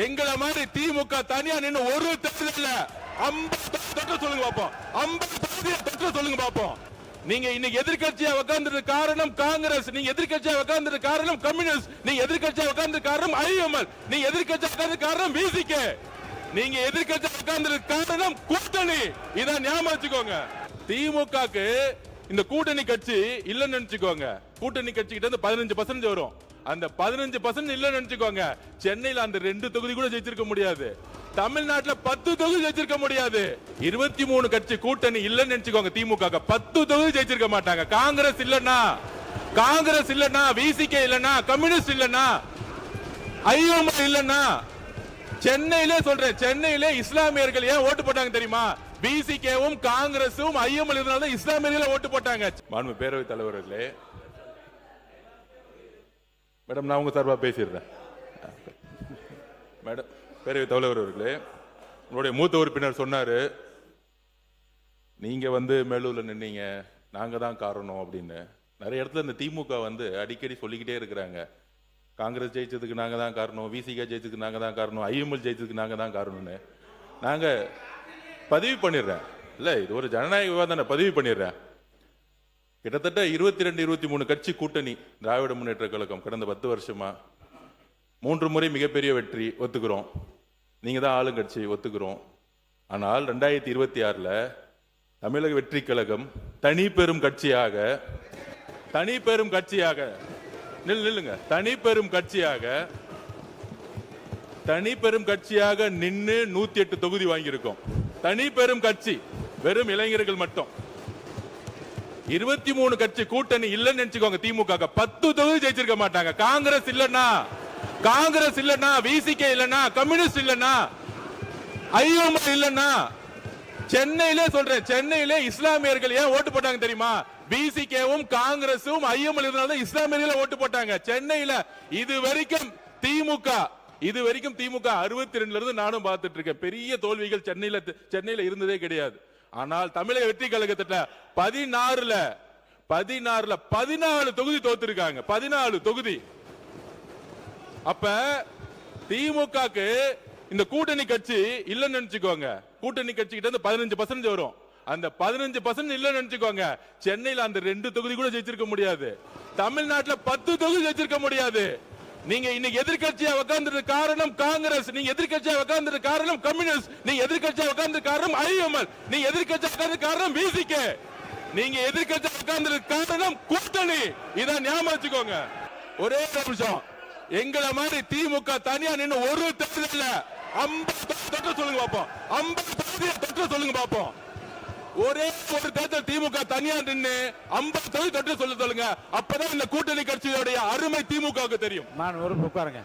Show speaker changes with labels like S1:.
S1: எங்களை மாதிரி திமுக தனியா நின்று ஒரு தேர்தல் 50 தொற்று சொல்லுங்க பாப்போம். 50 தொற்று சொல்லுங்க பாப்போம். நீங்க இன்னைக்கு எதிர்க்கட்சியா உட்கார்ந்தது காரணம் காங்கிரஸ், நீங்க எதிர்க்கட்சியா உட்கார்ந்தது காரணம் கம்யூனிஸ்ட், நீங்க எதிர்க்கட்சியா உட்கார்ந்தது காரணம் ஐஎம்எல், நீங்க எதிர்க்கட்சியா உட்கார்ந்தது காரணம் விசிகே, நீங்க எதிர்க்கட்சியா உட்கார்ந்தது காரணம் கூட்டணி. இத ஞாபகம் வச்சுக்கோங்க. திமுகக்கு இந்த கூட்டணி கட்சி இல்லன்னு நினைச்சுக்கோங்க. கூட்டணி கட்சி கிட்ட இருந்து 15% வரும். அந்த 15% இல்லன்னு நினைச்சுக்கோங்க. சென்னையில அந்த 2 தொகுதி கூட ஜெயிச்சிருக்க முடியாது. தமிழ்நாட்டுல 10 தொகுதி ஜெயிச்சிருக்க முடியாது. 23 கட்சி கூட்டணி இல்லன்னு நினைச்சுக்கோங்க. திமுக 10 தொகுதி ஜெயிச்சிருக்க மாட்டாங்க. காங்கிரஸ் இல்லன்னா விசிகே இல்லன்னா கம்யூனிஸ்ட் இல்லன்னா ஐஎம்எல் இல்லன்னா சென்னையிலே சொல்றேன், சென்னையிலே இஸ்லாமியர்கள் ஏன் ஓட்டு போட்டாங்க தெரியுமா? விசிகேவும் காங்கிரஸும் ஐஎம்எல் இருந்தாலும் இஸ்லாமியர்கள் ஓட்டு போட்டாங்க. மாண்பு பேரவைத் தலைவர்களே, மேடம் நான் உங்க சார்பா பேசிடுறேன். மேடம் பேரவைத் தலைவர் அவர்களே, உங்களுடைய மூத்த உறுப்பினர் சொன்னாரு, நீங்க மேலூர்ல நின்னீங்க, நாங்க தான் காரணம் அப்படின்னு. நிறைய இடத்துல இந்த திமுக அடிக்கடி சொல்லிக்கிட்டே இருக்கிறாங்க, காங்கிரஸ் ஜெயிச்சதுக்கு நாங்க தான் காரணம், விசிகே ஜெயிச்சதுக்கு நாங்க தான் காரணம், ஐஎம்எல் ஜெயிச்சதுக்கு நாங்க தான் காரணம்னு. நாங்க பதிவு பண்ணிடுறேன், இல்ல இது ஒரு ஜனநாயக விவாதம், பதிவு பண்ணிடுறேன். கிட்டத்தட்ட 22-23 கட்சி கூட்டணி திராவிட முன்னேற்ற கழகம் கடந்த 10 வருஷமா 3 முறை மிகப்பெரிய வெற்றி ஒத்துக்கிறோம். நீங்க தான் ஆளுங்கட்சி ஒத்துக்கிறோம். ஆனால் 2026ல தமிழக வெற்றி கழகம் தனி பெரும் கட்சியாக நின்று 108 தொகுதி வாங்கியிருக்கோம். தனி பெரும் கட்சி, வெறும் இளைஞர்கள் மட்டும். 23 கட்சி கூட்டணி இல்லன்னு நினைச்சுக்கோங்க. திமுக 10 தொகுதி ஜெயிச்சிருக்க மாட்டாங்க. காங்கிரஸ் இல்லன்னா விசிகே இல்லன்னா கம்யூனிஸ்ட் இல்லன்னா ஐஎம்எல் இல்லன்னா சென்னையிலே சொல்றேன், சென்னையிலே இஸ்லாமியர்கள் ஏன் ஓட்டு போட்டாங்க தெரியுமா? விசிகேவும் காங்கிரஸும் ஐஎம்எல் இருந்தாலும் இஸ்லாமியர்கள் ஓட்டு போட்டாங்க. சென்னையில இதுவரைக்கும் திமுக 62ல இருந்து நானும் பார்த்துட்டு இருக்கேன். பெரிய தோல்விகள் சென்னையில இருந்ததே கிடையாது. ஆனால் தமிழக வெற்றி கழகத்துல 14 தொகுதி தோத்துருக்காங்க. 14 தொகுதி. அப்ப திமுகக்கு இந்த கூட்டணி கட்சி இல்லன்னு நினைச்சுக்கோங்க. கூட்டணி கட்சி கிட்ட இருந்து 15% வரும். அந்த 15% இல்லன்னு நினைச்சுக்கோங்க. சென்னையில அந்த 2 தொகுதி கூட ஜெயிச்சிருக்க முடியாது. தமிழ்நாட்டுல 10 தொகுதி ஜெயிச்சிருக்க முடியாது. நீங்க இன்னைக்கு எதிர்க்கட்சியா உட்கார்ந்தது காரணம் காங்கிரஸ், நீங்க எதிர்க்கட்சியா உட்கார்ந்தது காரணம் கம்யூனிஸ்ட், நீங்க எதிர்க்கட்சியா உட்கார்ந்தது காரணம் ஐஎம்எல், நீங்க எதிர்க்கட்சியா உட்கார்ந்தது காரணம் விசிகே, நீங்க எதிர்க்கட்சியா உட்கார்ந்தது காரணம் கூட்டணி. இத ஞாபகம் வச்சுக்கோங்க. ஒரே நிமிஷம். எங்களை மாதிரி திமுக தனியா நின்று ஒரு தேர்தல் 50 தொற்று சொல்லுங்க பாப்போம். 50 தொற்று சொல்லுங்க பாப்போம். ஒரே ஒரு தேர்தல் திமுக தனியா நின்று 50 தொற்று சொல்லுங்க. அப்பதான் இந்த கூட்டணி கட்சியோடைய அருமை திமுகவுக்கு தெரியும்.
S2: நான் ஒரு உட்காருங்க.